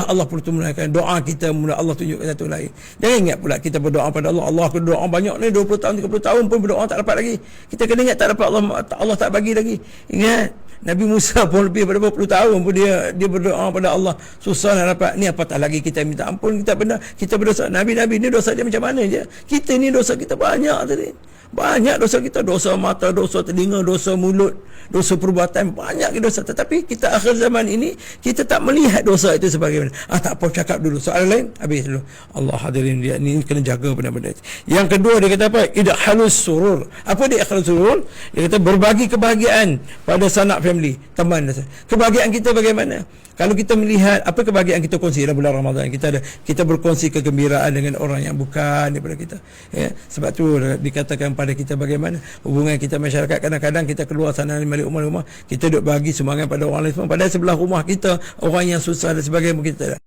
Allah perlu tunaikan. Doa kita mula Allah tunjukkan satu lain. Jangan ingat pula kita berdoa pada Allah. Allah berdoa banyak ni 20 tahun 30 tahun pun berdoa tak dapat lagi. Kita kena ingat tak dapat Allah tak bagi lagi. Ingat Nabi Musa pun lebih pada berpuluh tahun pun dia berdoa pada Allah, susah nak dapat. Ni apatah lagi kita minta ampun, kita berdosa. Nabi-nabi ni dosa dia macam mana je. Kita ni dosa kita banyak tadi. Banyak dosa kita, dosa mata, dosa telinga, dosa mulut, dosa perbuatan, banyak dosa. Tetapi kita akhir zaman ini, kita tak melihat dosa itu sebagaimana. Tak apa, cakap dulu. Soalan lain, habis dulu. Allah hadirin, dia ni kena jaga benda-benda. Yang kedua dia kata apa? Idhalus surur. Apa dia idhalus surur? Dia kata berbagi kebahagiaan pada sanak family, teman. Kebahagiaan kita bagaimana? Kalau kita melihat apa kebahagiaan kita kongsi dalam bulan Ramadan, kita berkongsi kegembiraan dengan orang yang bukan daripada kita. Ya, sebab tu dikatakan pada kita bagaimana hubungan kita masyarakat. Kadang-kadang kita keluar sana balik rumah-rumah, kita duk bagi sumbangan pada orang lain semua, padahal sebelah rumah kita orang yang susah dan sebagainya kita